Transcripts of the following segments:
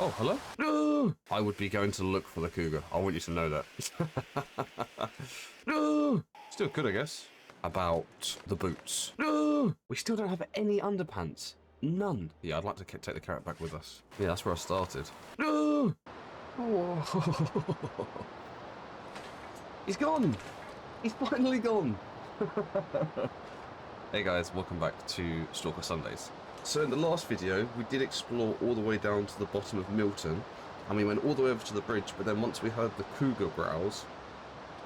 Oh, hello? No! I would be going to look for the cougar. I want you to know that. No! Still good, I guess. About the boots. No! We still don't have any underpants. None. Yeah, I'd like to take the carrot back with us. Yeah, that's where I started. No! Oh. He's gone! He's finally gone! Hey guys, welcome back to Stalker Sundays. So in the last video, we did explore all the way down to the bottom of Milton, and we went all the way over to the bridge, but then once we heard the cougar growls,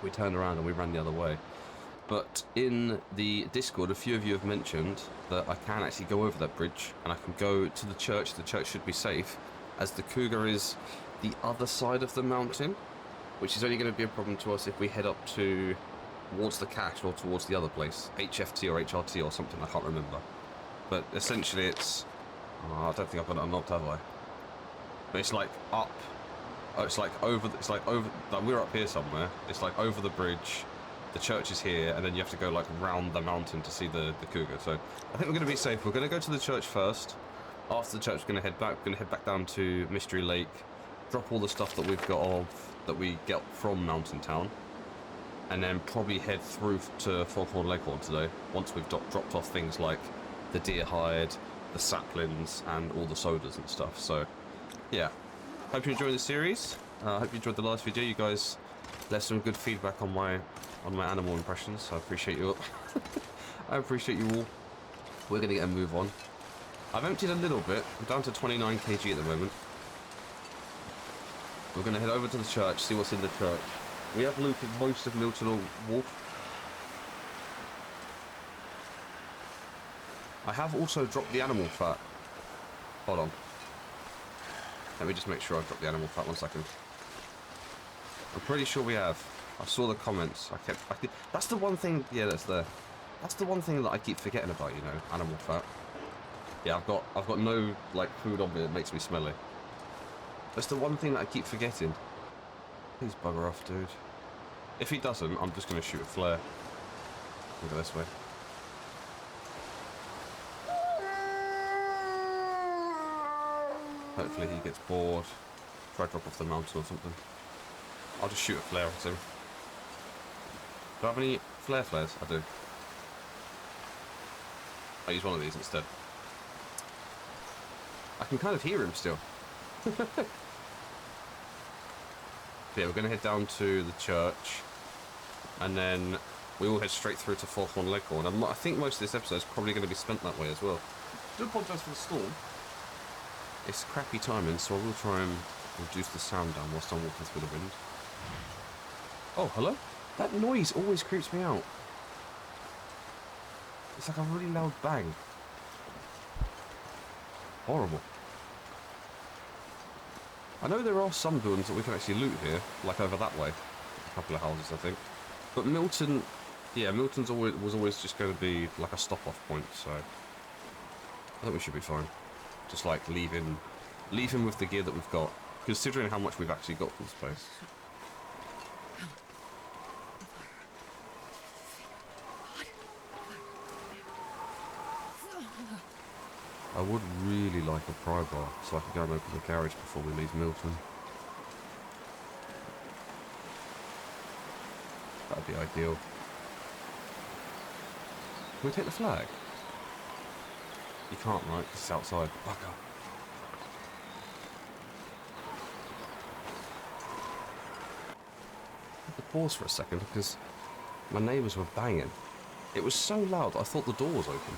we turned around and we ran the other way. But in the Discord, a few of you have mentioned that I can actually go over that bridge, and I can go to the church. The church should be safe, as the cougar is the other side of the mountain, which is only going to be a problem to us if we head up towards the cache or towards the other place, HFT or HRT or something, I can't remember. But essentially it's, I don't think I've got it unlocked, have I? But it's like up, it's like over, like we're up here somewhere, it's like over the bridge, the church is here, and then you have to go like round the mountain to see the cougar. So I think we're going to be safe. We're going to go to the church first. After the church, we're going to head back down to Mystery Lake, drop all the stuff that we've got that we get from Mountain Town, and then probably head through to Foghorn Leghorn today, once we've dropped off things like the deer hide, the saplings, and all the sodas and stuff. So, yeah. Hope you enjoyed the series. Hope you enjoyed the last video. You guys left some good feedback on my animal impressions, so I appreciate you all. I appreciate you all. We're going to get a move on. I've emptied a little bit. I'm down to 29 kg at the moment. We're going to head over to the church, see what's in the church. We have looted most of Milton Wolf. I have also dropped the animal fat. Hold on. Let me just make sure I've dropped the animal fat. 1 second. I'm pretty sure we have. I saw the comments. That's the one thing. Yeah, that's there. That's the one thing that I keep forgetting about. You know, animal fat. Yeah, I've got no like food on me that makes me smelly. That's the one thing that I keep forgetting. Please bugger off, dude. If he doesn't, I'm just gonna shoot a flare. We'll go this way. Hopefully he gets bored. Try to drop off the mountain or something. I'll just shoot a flare at him. Do I have any flares? I do. I'll use one of these instead. I can kind of hear him still. Yeah, we're going to head down to the church, and then we will head straight through to Foghorn Leghorn. And I think most of this episode is probably going to be spent that way as well. I do apologise for the storm. It's crappy timing, so I will try and reduce the sound down whilst I'm walking through the wind. Oh, hello? That noise always creeps me out. It's like a really loud bang. Horrible. I know there are some buildings that we can actually loot here, like over that way. A couple of houses, I think. But Milton, yeah, Milton's was always just going to be like a stop-off point, so I think we should be fine. Just like leave him with the gear that we've got, considering how much we've actually got from this place. I would really like a pry bar so I can go and open the garage before we leave Milton. That'd be ideal. Can we take the flag? You can't, right? It's outside. Bugger. I had to pause for a second because my neighbours were banging. It was so loud I thought the door was open.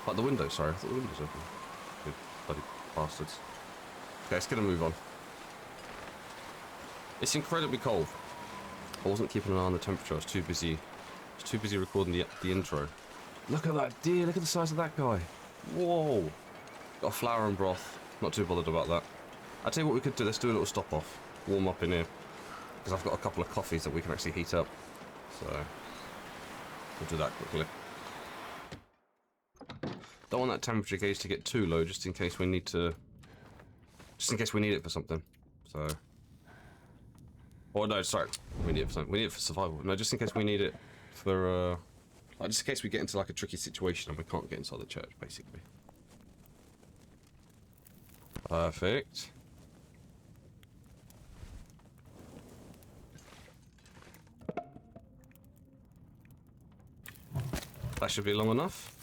Like the window, sorry. I thought the window was open. Good bloody bastards. Okay, it's gonna move on. It's incredibly cold. I wasn't keeping an eye on the temperature. I was too busy recording the intro. Look at that deer. Look at the size of that guy. Whoa. Got a flour and broth. Not too bothered about that. I'll tell you what we could do. Let's do a little stop off. Warm up in here. Because I've got a couple of coffees that we can actually heat up. So we'll do that quickly. Don't want that temperature gauge to get too low, just in case we need to. Just in case we need it for something. So. Or no, sorry. We need it for something. We need it for survival. No, just in case we need it for. Like just in case we get into like a tricky situation and we can't get inside the church, basically. Perfect. That should be long enough.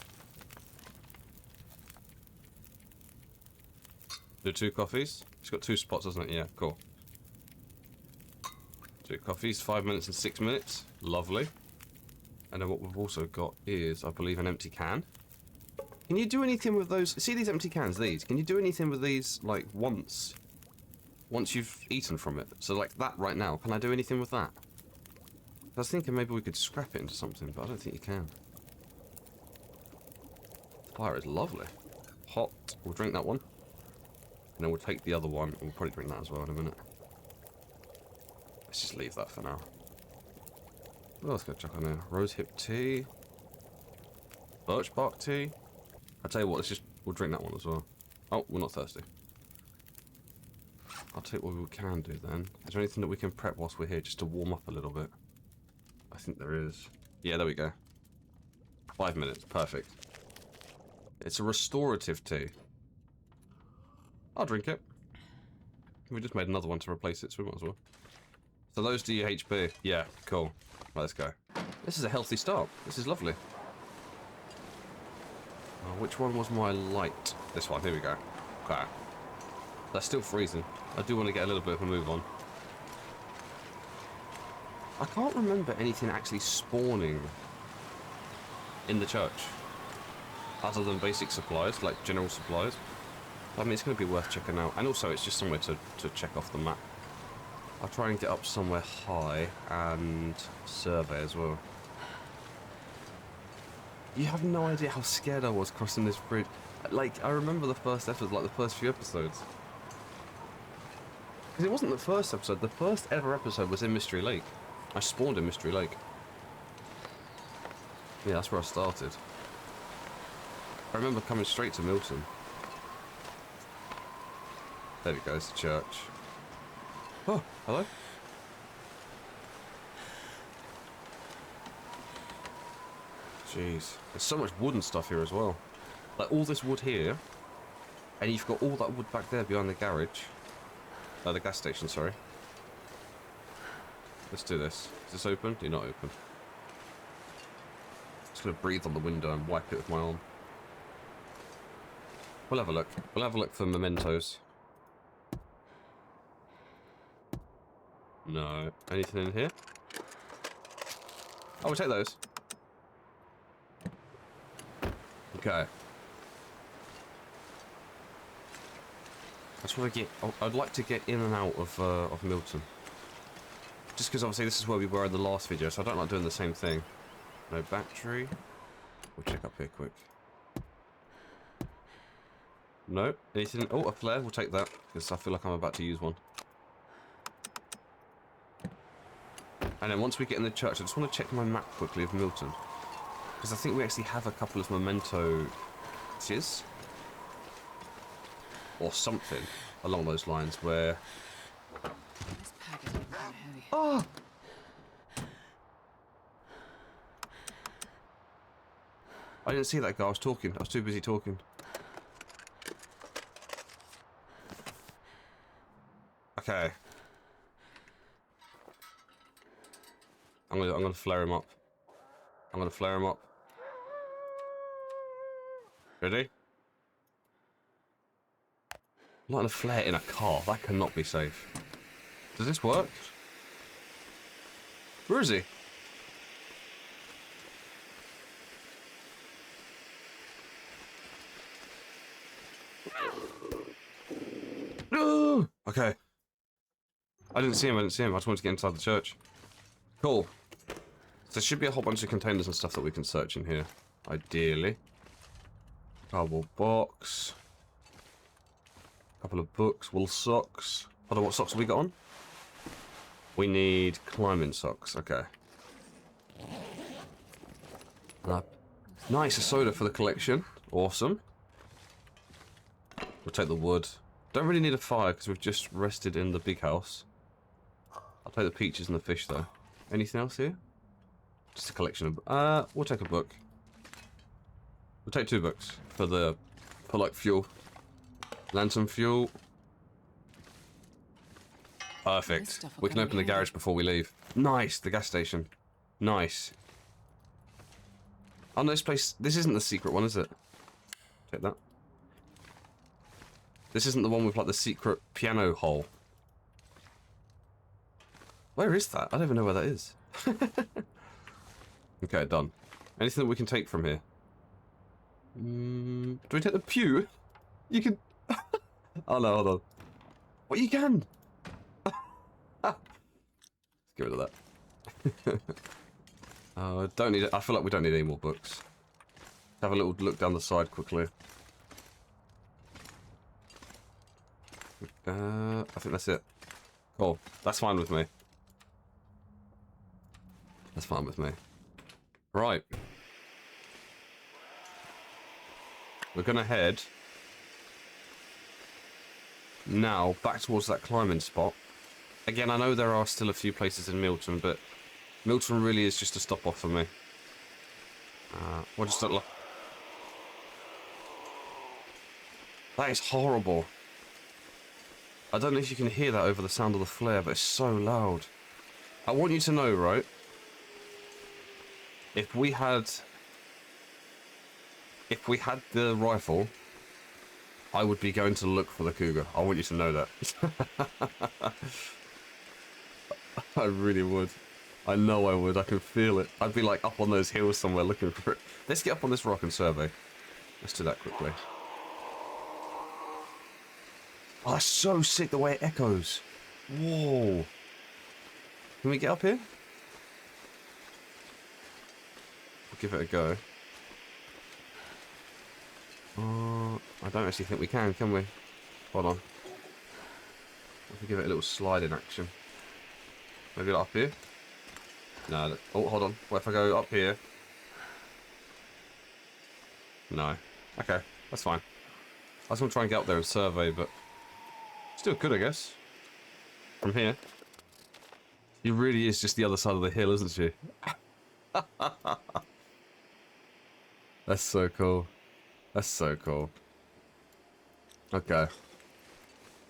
Do 2 coffees. It's got 2 spots, doesn't it? Yeah, cool. 2 coffees, 5 minutes and 6 minutes. Lovely. And then what we've also got is, I believe, an empty can. Can you do anything with those? See these empty cans, these? Can you do anything with these, like, once you've eaten from it? So, like, that right now, can I do anything with that? I was thinking maybe we could scrap it into something, but I don't think you can. Fire is lovely. Hot. We'll drink that one. And then we'll take the other one, and we'll probably drink that as well in a minute. Let's just leave that for now. What else can I chuck on there? Rosehip tea. Birch bark tea. I'll tell you what, we'll drink that one as well. Oh, we're not thirsty. I'll tell you what we can do then. Is there anything that we can prep whilst we're here just to warm up a little bit? I think there is. Yeah, there we go. 5 minutes, perfect. It's a restorative tea. I'll drink it. We just made another one to replace it, so we might as well. So those do your HP. Yeah, cool. Right, let's go. This is a healthy start. This is lovely. Which one was my light? This one. Here we go. Okay. That's still freezing. I do want to get a little bit of a move on. I can't remember anything actually spawning in the church. Other than basic supplies, like general supplies. I mean, it's going to be worth checking out. And also, it's just somewhere to check off the map. I'll try and get up somewhere high and survey as well. You have no idea how scared I was crossing this bridge. Like, I remember the first episode, like the first few episodes. Because it wasn't the first episode. The first ever episode was in Mystery Lake. I spawned in Mystery Lake. Yeah, that's where I started. I remember coming straight to Milton. There we go, it's the church. Oh, hello? Jeez. There's so much wood and stuff here as well. Like, all this wood here, and you've got all that wood back there behind the garage. The gas station, sorry. Let's do this. Is this open? You're not open. Just gonna breathe on the window and wipe it with my arm. We'll have a look. We'll have a look for mementos. No. Anything in here? Oh, we'll take those. Okay. I just want to get... I'd like to get in and out of Milton. Just because obviously this is where we were in the last video, so I don't like doing the same thing. No battery. We'll check up here quick. No. Anything... Oh, a flare. We'll take that, because I feel like I'm about to use one. And then once we get in the church, I just want to check my map quickly of Milton. Because I think we actually have a couple of mementos. Or something along those lines where... Oh! I didn't see that guy, I was talking. I was too busy talking. Okay. I'm gonna flare him up. I'm gonna flare him up. Ready? Lighting a flare in a car. That cannot be safe. Does this work? Where is he? No! Okay. I didn't see him. I just wanted to get inside the church. Cool. So there should be a whole bunch of containers and stuff that we can search in here. Ideally. Cardboard box. Couple of books, wool socks. Hold on, what socks have we got on? We need climbing socks, okay. Nice, a soda for the collection. Awesome. We'll take the wood. Don't really need a fire because we've just rested in the big house. I'll take the peaches and the fish though. Anything else here? Just a collection of... we'll take a book. We'll take 2 books for like fuel. Lantern fuel. Perfect. We can open the garage before we leave. Nice, the gas station. Nice. Oh no, this isn't the secret one, is it? Check that. This isn't the one with like the secret piano hole. Where is that? I don't even know where that is. Okay, done. Anything that we can take from here? Do we take the pew? You can... Oh no, hold on. What, you can? Let's get rid of that. Don't need it. I feel like we don't need any more books. Have a little look down the side quickly. I think that's it. Cool. That's fine with me. That's fine with me. Right. We're gonna head now back towards that climbing spot. Again, I know there are still a few places in Milton, but Milton really is just a stop off for me. We'll just look. That is horrible. I don't know if you can hear that over the sound of the flare, but it's so loud. I want you to know, right? If we had the rifle, I would be going to look for the cougar. I want you to know that. I really would. I know I would. I can feel it. I'd be like up on those hills somewhere looking for it. Let's get up on this rock and survey. Let's do that quickly. Oh, that's so sick the way it echoes. Whoa. Can we get up here? We'll give it a go. I don't actually think we can we? Hold on. If we give it a little slide in action. Maybe up here? No. Oh, hold on. What if I go up here? No. Okay, that's fine. I was going to try and get up there and survey, but still good, I guess. From here. She really is just the other side of the hill, isn't she? That's so cool. That's so cool. Okay.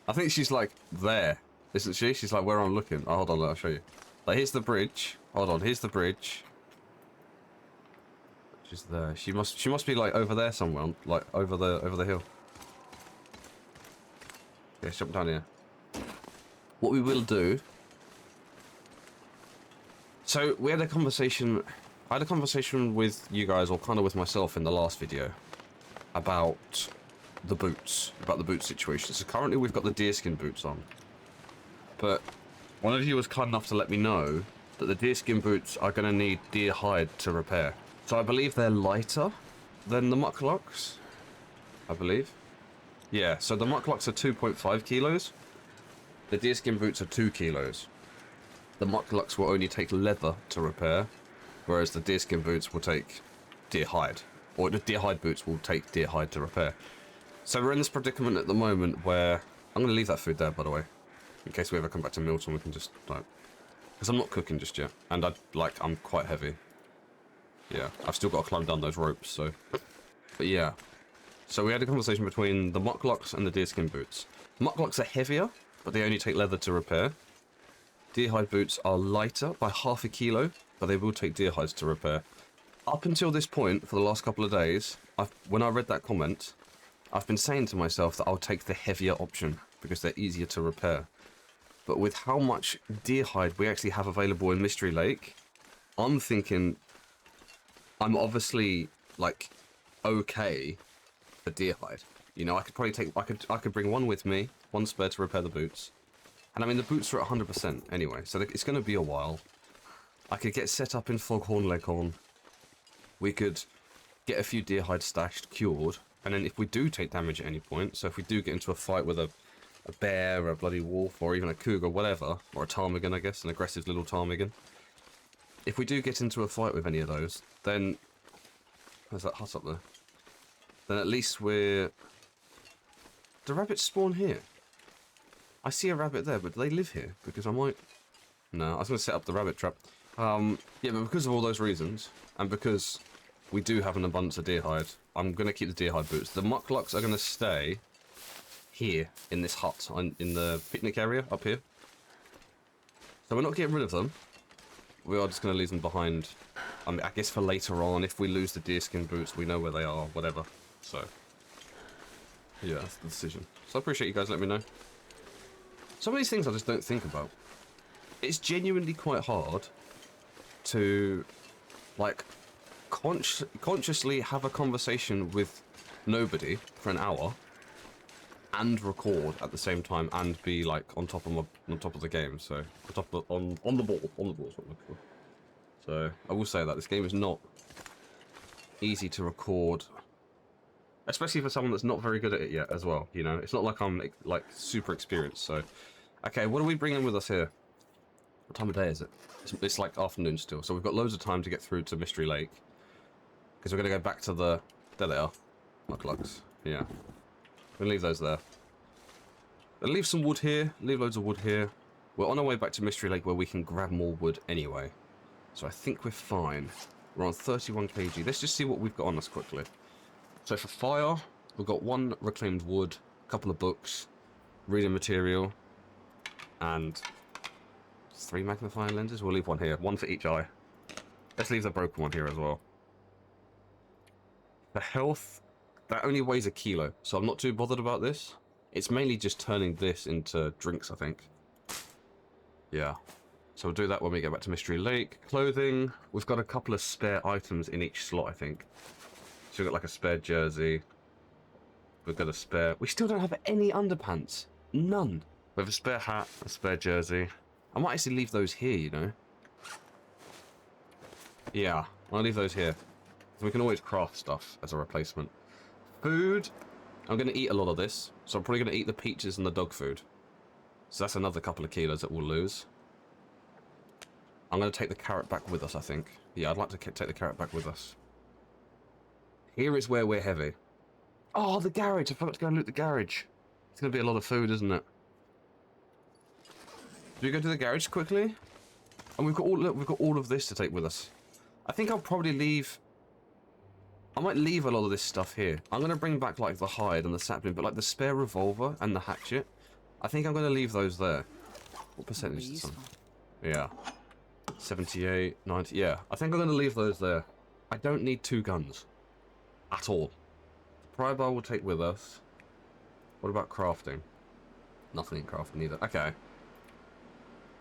I think she's like there, isn't she? She's like where I'm looking. Oh, hold on, I'll show you. Like here's the bridge. Hold on, here's the bridge. She's there. She must be like over there somewhere, like over the hill. Yeah, jump down here. What we will do. So we had a conversation. I had a conversation with you guys, or kind of with myself, in the last video about the boots, about the boot situation. So currently we've got the deerskin boots on, but one of you was kind enough to let me know that the deerskin boots are going to need deer hide to repair. So I believe they're lighter than the mucklucks. I believe. Yeah, so the mucklucks are 2.5 kilos. The deerskin boots are 2 kilos. The mucklucks will only take leather to repair, whereas the deerskin boots will take deer hide. Or the deer hide boots will take deer hide to repair. So we're in this predicament at the moment where... I'm going to leave that food there, by the way. In case we ever come back to Milton, we can just, like... Because I'm not cooking just yet. And I'm quite heavy. Yeah, I've still got to climb down those ropes, so... But yeah. So we had a conversation between the mucklucks and the deerskin boots. Mucklucks are heavier, but they only take leather to repair. Deer hide boots are lighter by half a kilo, but they will take deer hides to repair. Up until this point, for the last couple of days, when I read that comment, I've been saying to myself that I'll take the heavier option, because they're easier to repair. But with how much deer hide we actually have available in Mystery Lake, I'm thinking I'm obviously, like, okay for deer hide. You know, I could probably take, I could bring one with me, one spare to repair the boots. And I mean, the boots are at 100% anyway, so it's going to be a while. I could get set up in Foghorn Leghorn. We could get a few deer hides stashed, cured, and then if we do take damage at any point, so if we do get into a fight with a bear, or a bloody wolf, or even a cougar, whatever, or a ptarmigan, I guess, an aggressive little ptarmigan. If we do get into a fight with any of those, then... There's that hut up there. Then at least we're... Do rabbits spawn here? I see a rabbit there, but do they live here? Because I might... No, I was going to set up the rabbit trap. Yeah, but because of all those reasons, and because we do have an abundance of deer hide, I'm going to keep the deer hide boots. The mucklucks are going to stay here in this hut in the picnic area up here. So we're not getting rid of them. We are just going to leave them behind. I mean, I guess for later on, if we lose the deerskin boots, we know where they are, whatever. So, yeah, that's the decision. So I appreciate you guys letting me know. Some of these things I just don't think about. It's genuinely quite hard to, like, consciously have a conversation with nobody for an hour and record at the same time and be like on top of the game. So on the ball is what I'm looking for. So I will say that this game is not easy to record, especially for someone that's not very good at it yet as well. You know, it's not like I'm like super experienced. So okay, what are we bringing with us here? What time of day is it? It's like afternoon still, so we've got loads of time to get through to Mystery Lake because we're going to go back to the... There they are. Mucklucks. Yeah. We'll leave those there. We'll leave some wood here. Leave loads of wood here. We're on our way back to Mystery Lake where we can grab more wood anyway. So I think we're fine. We're on 31 kg. Let's just see what we've got on us quickly. So for fire, we've got 1 reclaimed wood, a couple of books, reading material, and 3 magnifying lenses. We'll leave 1 here. 1 for each eye. Let's leave the broken one here as well. For health... That only weighs 1 kilo, so I'm not too bothered about this. It's mainly just turning this into drinks, I think. Yeah. So we'll do that when we get back to Mystery Lake. Clothing. We've got a couple of spare items in each slot, I think. So we've got like a spare jersey. We've got a spare... We still don't have any underpants. None. We have a spare hat, a spare jersey. I might actually leave those here, you know. Yeah, I'll leave those here. So we can always craft stuff as a replacement. Food. I'm going to eat a lot of this, so I'm probably going to eat the peaches and the dog food. So that's another couple of kilos that we'll lose. I'm going to take the carrot back with us, I think. Yeah, I'd like to take the carrot back with us. Here is where we're heavy. Oh, the garage! I forgot to go and loot the garage. It's going to be a lot of food, isn't it? Do we go to the garage quickly? And we've got all of this to take with us. I think I'll probably leave... I might leave a lot of this stuff here. I'm going to bring back, like, the hide and the sapling, but, like, the spare revolver and the hatchet, I think I'm going to leave those there. What percentage is this? Yeah. 78, 90, yeah. I think I'm going to leave those there. I don't need 2 guns. At all. The pry bar we'll take with us. What about crafting? Nothing in crafting either. Okay.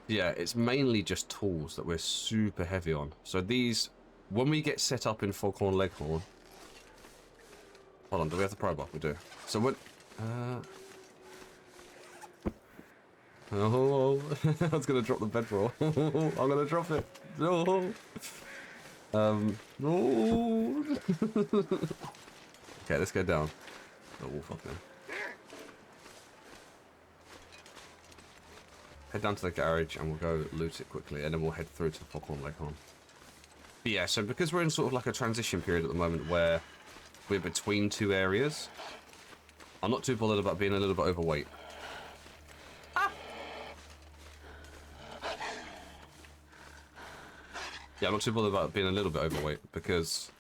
Yeah, it's mainly just tools that we're super heavy on. So these, when we get set up in Foghorn Leghorn... Hold on, do we have the pry bar? We do. So when... Oh, I was going to drop the bedroll. I'm going to drop it. No. No. Okay, let's go down. Oh, fuck no. Head down to the garage and we'll go loot it quickly and then we'll head through to Foghorn Leghorn. But yeah, so because we're in sort of like a transition period at the moment where we're between 2 areas, I'm not too bothered about being a little bit overweight. Ah! Yeah, I'm not too bothered about being a little bit overweight because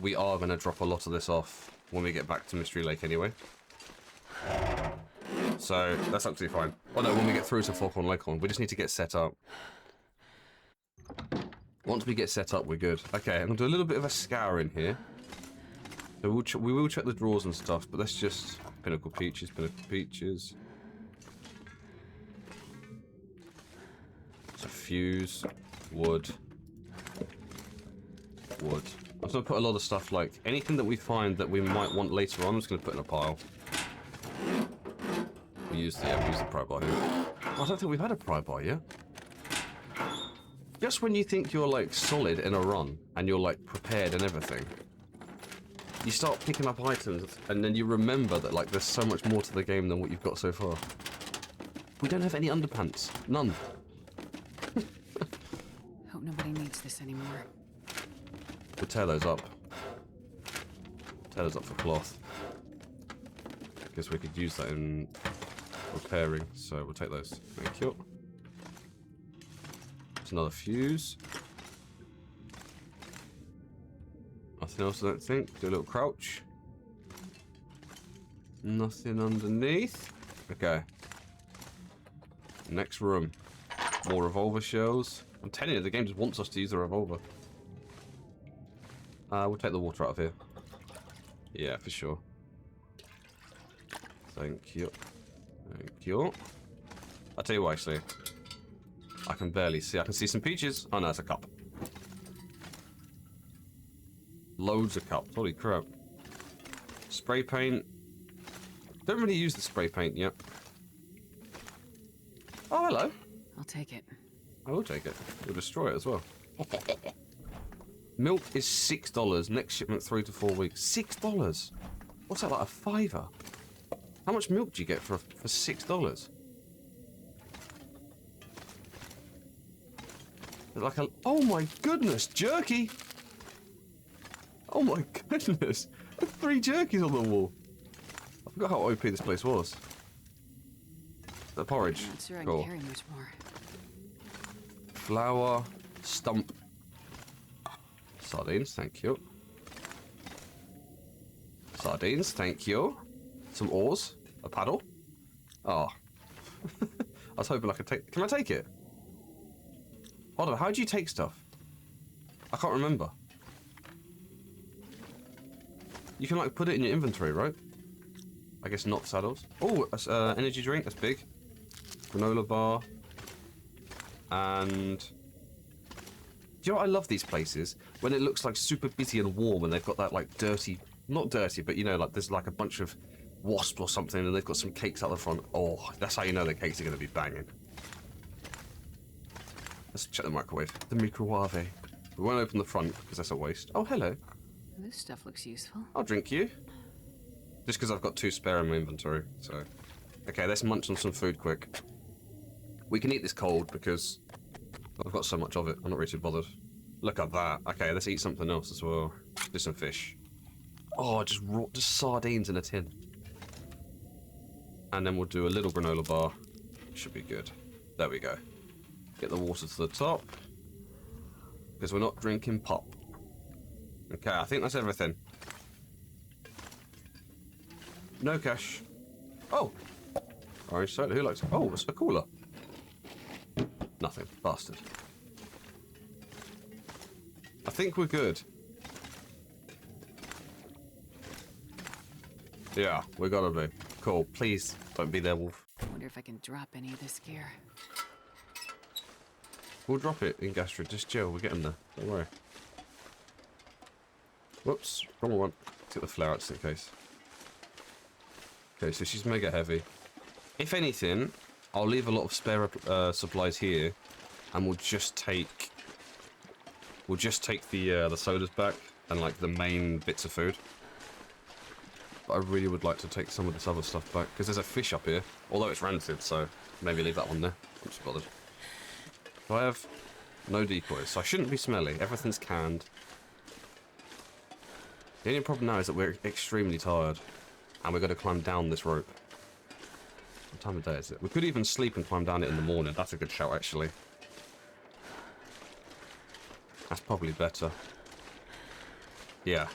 we are going to drop a lot of this off when we get back to Mystery Lake anyway. So that's absolutely fine. Oh no, when we get through to Foghorn Leghorn, we just need to get set up. Once we get set up, we're good. Okay, I'm going to do a little bit of a scour in here. So we will check the drawers and stuff, but let's just... Pinnacle peaches, pinnacle peaches. So fuse, wood, wood. I'm just going to put a lot of stuff like... Anything that we find that we might want later on, I'm just going to put in a pile. We use the pry bar here. I don't think we've had a pry bar yet. Just when you think you're like solid in a run and you're like prepared and everything, you start picking up items and then you remember that like there's so much more to the game than what you've got so far. We don't have any underpants. None. Hope nobody needs this anymore. We'll tear those up. Tear those up for cloth. Guess we could use that in repairing, so we'll take those. Thank you. There's another fuse. Nothing else, I don't think. Do a little crouch. Nothing underneath. Okay. Next room. More revolver shells. I'm telling you, the game just wants us to use the revolver. We'll take the water out of here. Yeah, for sure. Thank you. Thank you. I'll tell you what, actually. I can barely see. I can see some peaches. Oh, no, it's a cup. Loads of cups. Holy crap. Spray paint. Don't really use the spray paint yet. Oh, hello. I'll take it. I will take it. We'll destroy it as well. Milk is $6. Next shipment 3 to 4 weeks. $6? What's that, like a fiver? How much milk do you get for $6? Like a... Oh my goodness, jerky! Oh my goodness! There's 3 jerkies on the wall. I forgot how OP this place was. The porridge. I'm not sure I Cool. can carry much more. Flour, stump. Sardines, thank you. Sardines, thank you. Some oars, a paddle. Oh. I was hoping I could take... Can I take it? Hold on, how do you take stuff? I can't remember. You can, like, put it in your inventory, right? I guess not saddles. Oh, energy drink, that's big. Granola bar. And... Do you know what I love these places? When it looks, like, super busy and warm and they've got that, like, dirty... Not dirty, but, you know, like, there's, like, a bunch of wasps or something and they've got some cakes out the front. Oh, that's how you know the cakes are going to be banging. Let's check the microwave. The microwave. We won't open the front because that's a waste. Oh, hello. This stuff looks useful. I'll drink you. Just because I've got 2 spare in my inventory, so... Okay, let's munch on some food quick. We can eat this cold because I've got so much of it. I'm not really too bothered. Look at that. Okay, let's eat something else as well. Do some fish. Oh, just sardines in a tin. And then we'll do a little granola bar. Should be good. There we go. Get the water to the top. Because we're not drinking pop. Okay, I think that's everything. No cash. Oh! Orange soda, who likes it? Oh, it's a cooler. Nothing. Bastard. I think we're good. Yeah, we gotta be. Cool. Please don't be there, Wolf. I wonder if I can drop any of this gear. We'll drop it in Gastro. Just chill. We're getting there. Don't worry. Whoops. Wrong one. Let's get the flare out just in case. Okay, so she's mega heavy. If anything, I'll leave a lot of spare supplies here, and we'll just take the sodas back and like the main bits of food. But I really would like to take some of this other stuff back because there's a fish up here, although it's rancid, so maybe leave that one there. I'm just bothered. Do I have no decoys? So I shouldn't be smelly. Everything's canned. The only problem now is that we're extremely tired, and we're going to climb down this rope. What time of day is it? We could even sleep and climb down it in the morning. That's a good shout, actually. That's probably better. Yeah.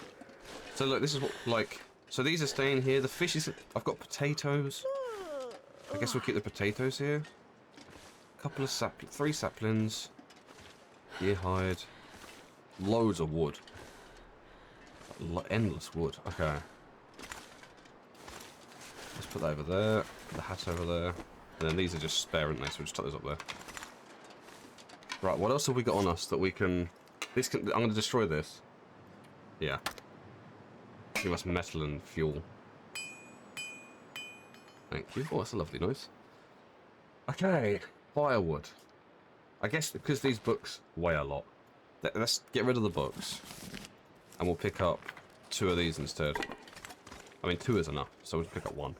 So look, this is what, like... So these are staying here. The fish is... I've got potatoes. I guess we'll keep the potatoes here. A couple of 3 saplings. Deer hide. Loads of wood. Endless wood. Okay. Let's put that over there. Put the hat over there. And then these are just spare, aren't they? So we'll just tuck those up there. Right, what else have we got on us that we can... This can... I'm going to destroy this. Yeah. Give us metal and fuel. Thank you. Oh, that's a lovely noise. Okay. Firewood. I guess because these books weigh a lot. Let's get rid of the books. And we'll pick up 2 of these instead. I mean, 2 is enough, so we'll pick up 1.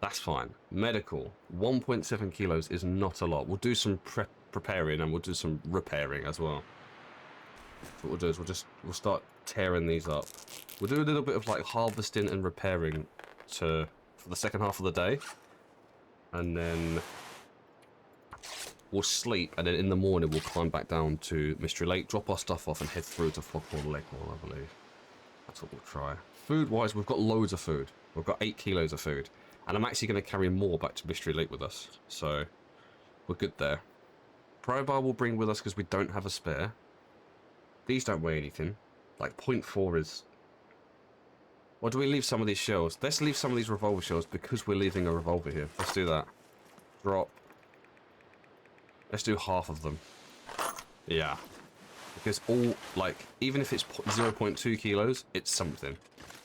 That's fine. Medical. 1.7 kilos is not a lot. We'll do some preparing and we'll do some repairing as well. So what we'll do is we'll start tearing these up. We'll do a little bit of like harvesting and repairing for the second half of the day. And then we'll sleep, and then in the morning we'll climb back down to Mystery Lake, drop our stuff off and head through to Foghorn Lake, I believe. That's what we'll try. Food-wise, we've got loads of food. We've got 8 kilos of food. And I'm actually going to carry more back to Mystery Lake with us. So, we're good there. Pry bar we'll bring with us because we don't have a spare. These don't weigh anything. Like, 0.4 is... Or do we leave some of these shells? Let's leave some of these revolver shells because we're leaving a revolver here. Let's do that. Drop. Let's do half of them. Yeah. Because all, like, even if it's 0.2 kilos, it's something.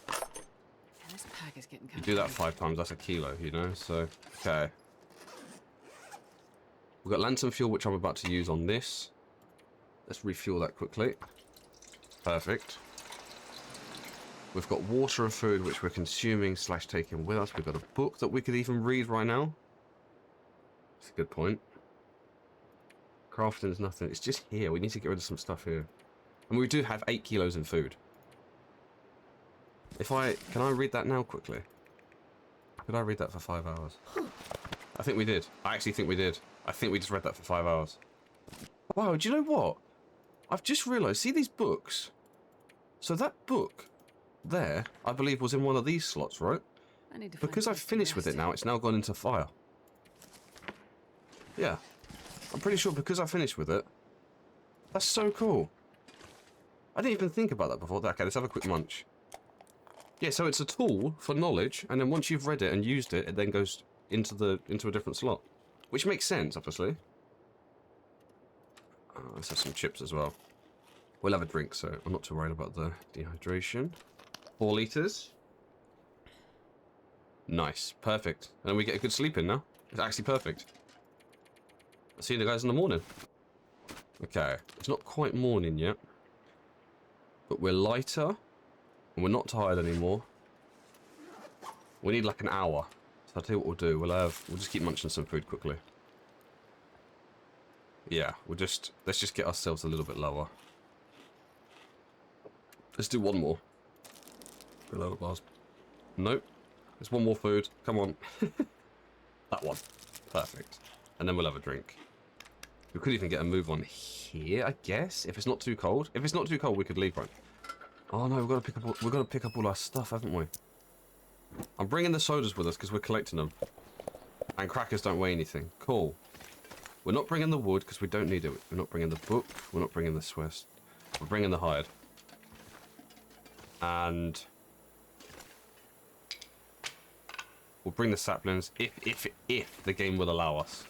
And this pack is getting You do that 5 times, that's a kilo, you know? So, okay. We've got lantern fuel, which I'm about to use on this. Let's refuel that quickly. Perfect. We've got water and food, which we're consuming / taking with us. We've got a book that we could even read right now. That's a good point. Crafting is nothing. It's just here. We need to get rid of some stuff here. And we do have 8 kilos in food. Can I read that now quickly? Could I read that for 5 hours? I think we did. I actually think we did. I think we just read that for 5 hours. Wow, do you know what? I've just realised, see these books? So that book there, I believe, was in one of these slots, right? I need to find Because a I've place to finished with it rest. now, it's now gone into fire. Yeah. I'm pretty sure because I finished with it. That's so cool. I didn't even think about that before. Okay, let's have a quick munch. Yeah, so it's a tool for knowledge, and then once you've read it and used it, it then goes into a different slot. Which makes sense, obviously. Let's have some chips as well. We'll have a drink, so I'm not too worried about the dehydration. 4 litres. Nice. Perfect. And then we get a good sleep in now. It's actually perfect. I'll see you guys in the morning. Okay. It's not quite morning yet. But we're lighter. And we're not tired anymore. We need like an hour. So I'll tell you what we'll do. We'll just keep munching some food quickly. Yeah, let's just get ourselves a little bit lower. Let's do one more. Below the bars. Nope. There's one more food. Come on. That one. Perfect. And then we'll have a drink. We could even get a move on here, I guess, if it's not too cold. If it's not too cold, we could leave, right? Oh no, we've got to pick up all our stuff, haven't we? I'm bringing the sodas with us because we're collecting them. And crackers don't weigh anything. Cool. We're not bringing the wood because we don't need it. We're not bringing the book. We're not bringing the Swiss. We're bringing the hide. And we'll bring the saplings if the game will allow us.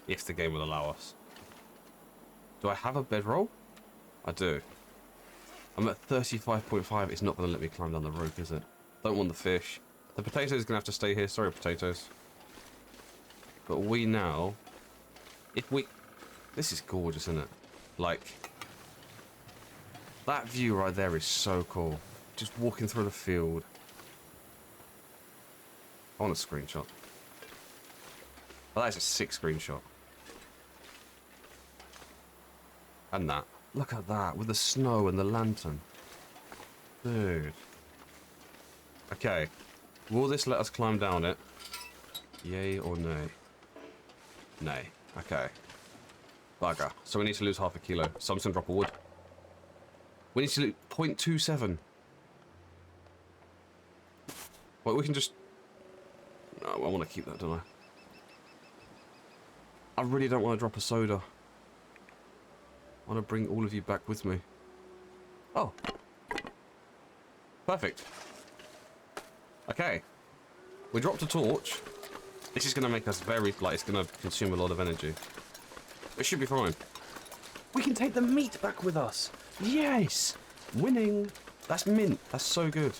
If the game will allow us. Do I have a bedroll? I do. I'm at 35.5. It's not going to let me climb down the rope, is it? Don't want the fish. The potatoes are going to have to stay here. Sorry, potatoes. But we now... This is gorgeous, isn't it? Like... That view right there is so cool. Just walking through the field. I want a screenshot. Oh, that is a sick screenshot. And that. Look at that, with the snow and the lantern. Dude. Okay. Will this let us climb down it? Yay or nay? Nay. Okay. Bugger. So we need to lose half a kilo. So I'm just gonna drop a wood. We need to lose 0.27. Wait, we can just... No, I want to keep that, don't I? I really don't want to drop a soda. I want to bring all of you back with me. Oh. Perfect. Okay. We dropped a torch. This is going to make us very... Like, it's going to consume a lot of energy. It should be fine. We can take the meat back with us. Yes! Winning. That's mint. That's so good.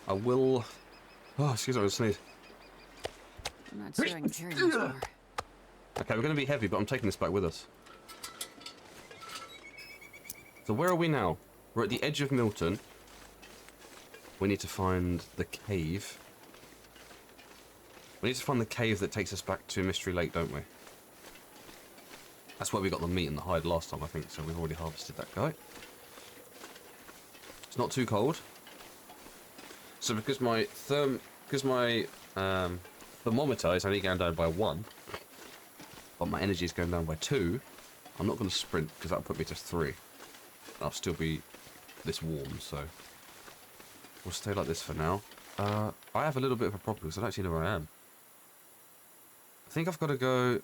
I will... Oh, excuse me, I sneeze. I'm not sure I can carry this far. Okay, we're going to be heavy, but I'm taking this back with us. So where are we now? We're at the edge of Milton. We need to find the cave. We need to find the cave that takes us back to Mystery Lake, don't we? That's where we got the meat and the hide last time, I think, so we've already harvested that guy. It's not too cold. So because my thermometer is only going down by 1, but my energy is going down by 2, I'm not going to sprint because that'll put me to 3. I'll still be this warm, so We'll stay like this for now. I have a little bit of a problem because I don't actually know where I am. I think I've got to go...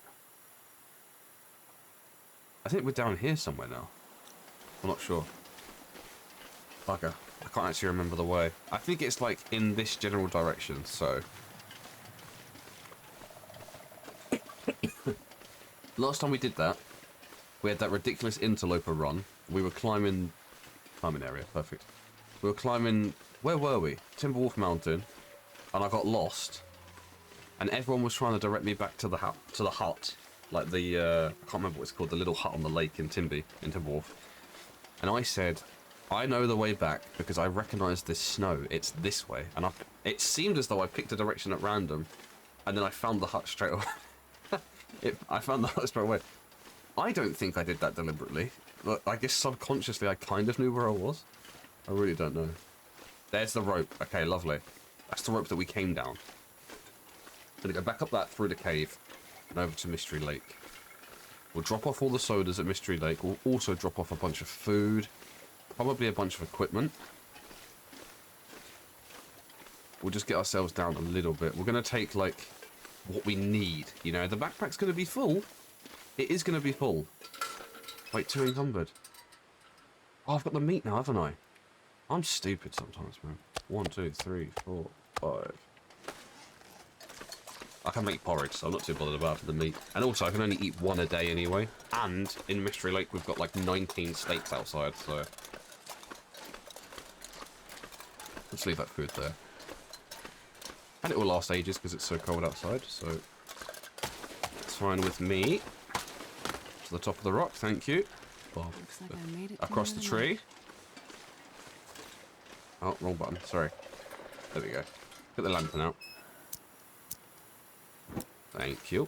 I think we're down here somewhere now. I'm not sure. Okay. I can't actually remember the way. I think it's like in this general direction, so... Last time we did that, we had that ridiculous interloper run. We were climbing area, perfect. We were climbing, where were we? Timberwolf Mountain, and I got lost. And everyone was trying to direct me back to the hut, like the I can't remember what it's called, the little hut on the lake in Timberwolf. And I said, I know the way back because I recognise this snow. It's this way, and it seemed as though I picked a direction at random, and then I found the hut straight away. I found the hut straight away. I don't think I did that deliberately. But I guess subconsciously I kind of knew where I was. I really don't know. There's the rope. Okay, lovely. That's the rope that we came down. Gonna go back up that through the cave and over to Mystery Lake. We'll drop off all the sodas at Mystery Lake. We'll also drop off a bunch of food. Probably a bunch of equipment. We'll just get ourselves down a little bit. We're gonna take, like, what we need. You know, the backpack's gonna be full. It is gonna be full. Wait, 2 encumbered. Oh, I've got the meat now, haven't I? I'm stupid sometimes, man. 1, 2, 3, 4, 5. I can make porridge, so I'm not too bothered about the meat. And also, I can only eat 1 a day anyway. And in Mystery Lake, we've got like 19 steaks outside, so... Let's leave that food there. And it will last ages because it's so cold outside, so... It's fine with me. To the top of the rock, thank you. Well, Looks like I made it to across the the end of tree. Oh, wrong button, sorry. There we go. Get the lantern out. Thank you.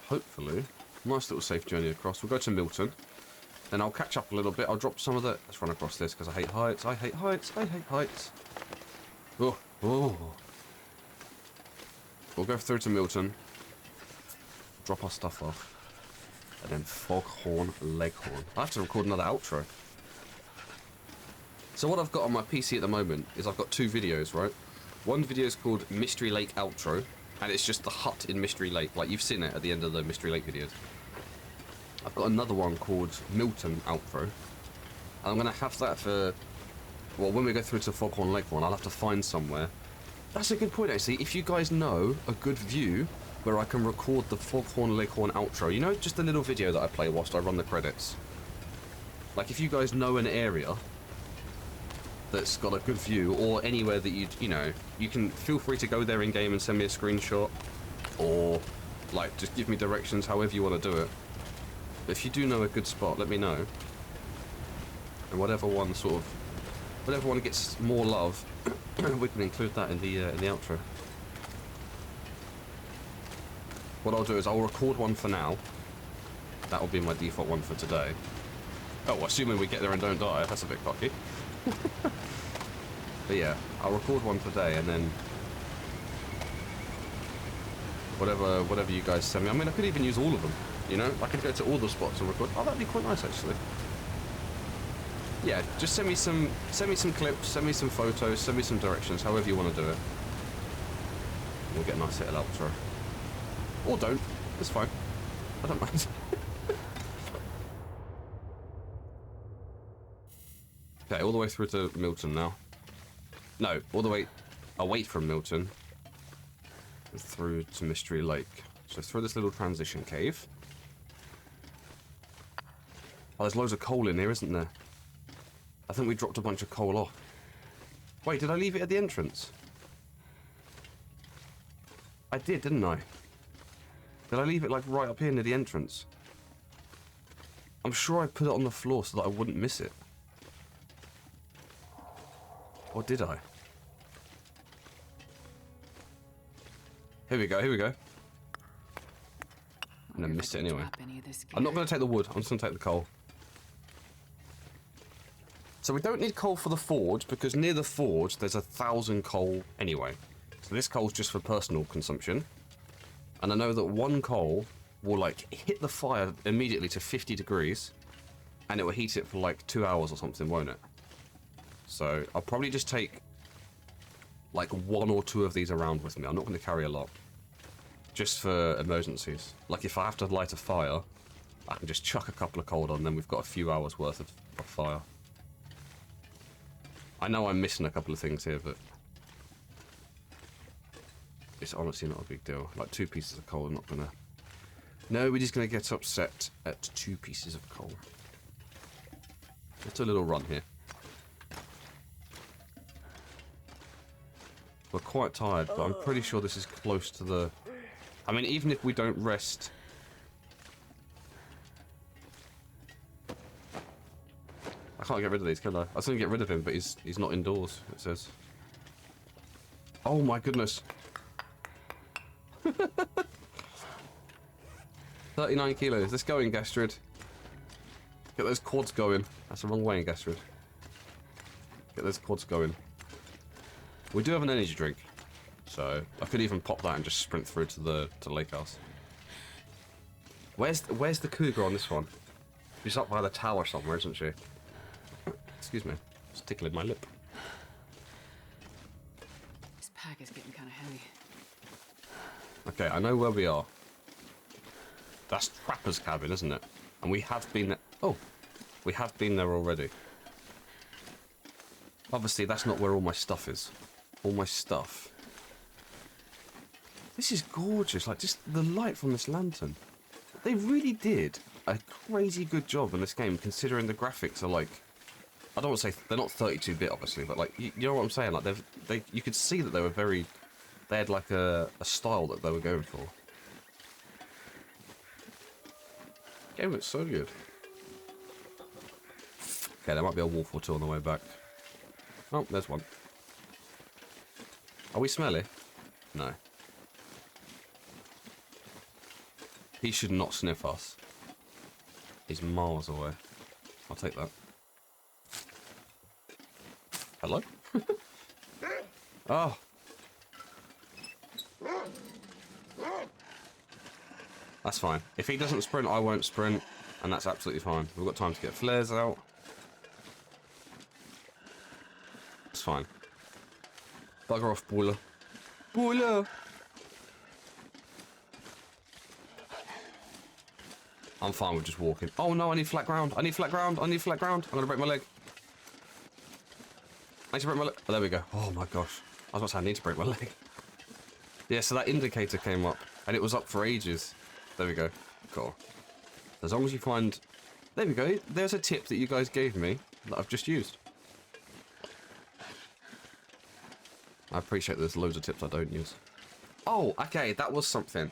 Hopefully, nice little safe journey across. We'll go to Milton. Then I'll catch up a little bit. I'll drop some of the... Let's run across this because I hate heights. I hate heights. I hate heights. Oh, oh. We'll go through to Milton. Drop our stuff off. And then Foghorn Leghorn. I have to record another outro. So what I've got on my PC at the moment is I've got 2 videos, right? One video is called Mystery Lake Outro, and it's just the hut in Mystery Lake. Like, you've seen it at the end of the Mystery Lake videos. I've got another one called Milton Outro. And I'm going to have that for... Well, when we go through to Foghorn Leghorn, I'll have to find somewhere. That's a good point, actually. If you guys know a good view where I can record the Foghorn Leghorn outro, you know, just a little video that I play whilst I run the credits. Like, if you guys know an area that's got a good view, or anywhere that you know, you can feel free to go there in game and send me a screenshot, or like just give me directions, however you want to do it. But if you do know a good spot, let me know. And whatever one gets more love, we can include that in the outro. What I'll do is I'll record one for now. That will be my default one for today. Oh, assuming we get there and don't die. That's a bit cocky. But yeah, I'll record one today, and then whatever you guys send me. I mean, I could even use all of them. You know, I could go to all the spots and record. Oh, that'd be quite nice, actually. Yeah, just send me some clips, send me some photos, send me some directions, however you want to do it. We'll get a nice little outro. Or don't. It's fine. I don't mind. Okay, all the way through to Milton now. No, all the way away from Milton through to Mystery Lake. So through this little transition cave. Oh, there's loads of coal in here, isn't there? I think we dropped a bunch of coal off. Wait, did I leave it at the entrance? I did, didn't I? Did I leave it like right up here near the entrance? I'm sure I put it on the floor so that I wouldn't miss it. Or did I? Here we go, here we go. And I missed it anyway. I'm not going to take the wood, I'm just going to take the coal. So we don't need coal for the forge, because near the forge there's 1,000 coal anyway. So this coal's just for personal consumption. And I know that 1 coal will like hit the fire immediately to 50 degrees. and it will heat it for like 2 hours or something, won't it? So I'll probably just take like 1 or 2 of these around with me. I'm not going to carry a lot. Just for emergencies. Like if I have to light a fire, I can just chuck a couple of coal on, then we've got a few hours worth of fire. I know I'm missing a couple of things here, but it's honestly not a big deal. Like 2 pieces of coal, I'm not gonna... Nobody's gonna get upset at 2 pieces of coal. Let's do a little run here. We're quite tired, but I'm pretty sure this is close to the... I mean, even if we don't rest... I can't get rid of these, can I? I was going to get rid of him, but he's not indoors, it says. Oh my goodness. 39 kilos. Let's go in, Gastrid. Get those quads going. That's the wrong way in Gastrid. Get those quads going. We do have an energy drink, so I could even pop that and just sprint through to the lake house. Where's the cougar on this one? She's up by the tower somewhere, isn't she? Excuse me, it's tickling my lip. This pack is getting kind of heavy. Okay, I know where we are. That's Trapper's cabin, isn't it? And we have been there. Oh, we have been there already. Obviously, that's not where all my stuff is. All my stuff. This is gorgeous. Like, just the light from this lantern. They really did a crazy good job in this game, considering the graphics are like... I don't want to say... They're not 32-bit, obviously, but, like, you know what I'm saying? Like, you could see that they were very... They had, like, a style that they were going for. The game looks so good. Okay, there might be a wolf or 2 on the way back. Oh, there's one. Are we smelly? No. He should not sniff us. He's miles away. I'll take that. Hello? Oh. That's fine. If he doesn't sprint, I won't sprint, and that's absolutely fine. We've got time to get flares out. It's fine. Bugger off, Boiler. Boiler! I'm fine with just walking. Oh no, I need flat ground. I need flat ground. I need flat ground. I'm gonna break my leg. I need to break my leg. Oh, there we go. Oh my gosh. I was about to say I need to break my leg. Yeah, so that indicator came up, and it was up for ages. There we go. Cool. As long as you find... There we go. There's a tip that you guys gave me that I've just used. I appreciate there's loads of tips I don't use. Oh, okay, that was something.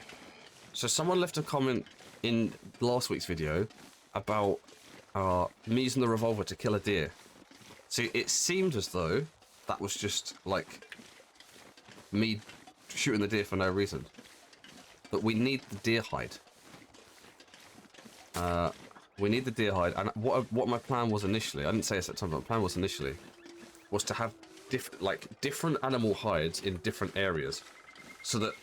So someone left a comment in last week's video about me using the revolver to kill a deer. See, it seemed as though that was just, like, me shooting the deer for no reason. But we need the deer hide. We need the deer hide, and what my plan was initially, I didn't say this at the time, but my plan was initially, was to have different animal hides in different areas, so that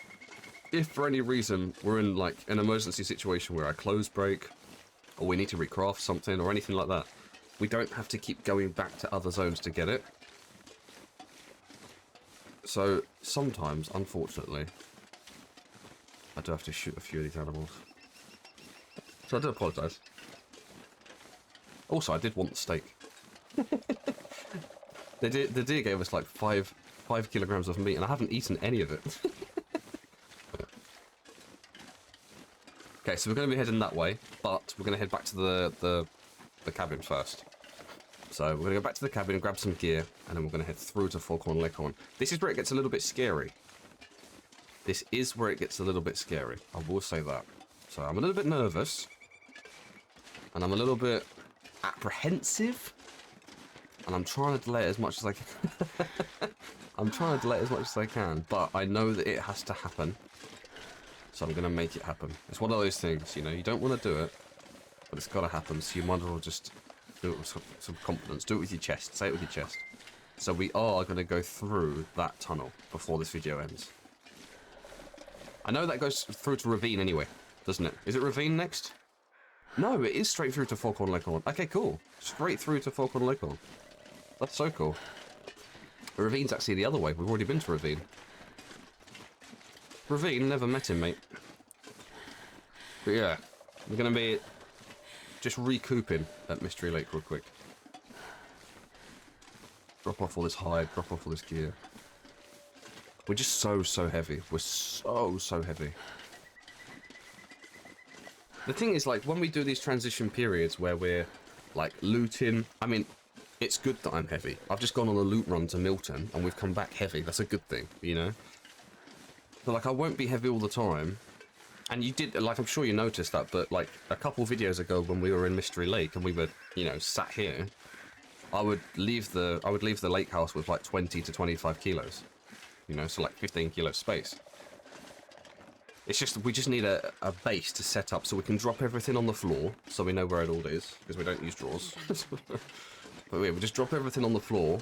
if for any reason we're in like an emergency situation where our clothes break, or we need to recraft something or anything like that, we don't have to keep going back to other zones to get it. So sometimes, unfortunately, I do have to shoot a few of these animals. So I do apologise. Also, I did want the steak. The deer gave us like 5 kilograms of meat, and I haven't eaten any of it. Okay, so we're going to be heading that way, but we're going to head back to the cabin first. So we're going to go back to the cabin and grab some gear, and then we're going to head through to Foghorn Leghorn. This is where it gets a little bit scary. This is where it gets a little bit scary. I will say that. So I'm a little bit nervous, and I'm a little bit apprehensive, and I'm trying to delay it as much as I can. I'm trying to delay it as much as I can, but I know that it has to happen. So I'm going to make it happen. It's one of those things, you know, you don't want to do it, but it's got to happen, so you might as well just do it with some confidence. Do it with your chest. Say it with your chest. So we are going to go through that tunnel before this video ends. I know that goes through to Ravine anyway, doesn't it? Is it Ravine next? No, it is straight through to Foghorn Leghorn. Okay, cool. Straight through to Foghorn Leghorn. That's so cool. The Ravine's actually the other way. We've already been to Ravine. Ravine, never met him, mate. But yeah, we're going to be just recouping at Mystery Lake real quick. Drop off all this hide, drop off all this gear. We're just so heavy. We're so heavy. The thing is, like, when we do these transition periods where we're, like, looting... I mean, it's good that I'm heavy. I've just gone on a loot run to Milton, and we've come back heavy. That's a good thing, you know? But, like, I won't be heavy all the time. And you did, like, I'm sure you noticed that, but, like, a couple videos ago when we were in Mystery Lake and we were, you know, sat here, I would leave the lake house with, like, 20 to 25 kilos. You know, so, like, 15 kilo space. It's just, we just need a base to set up so we can drop everything on the floor so we know where it all is, because we don't use drawers. But yeah, we just drop everything on the floor,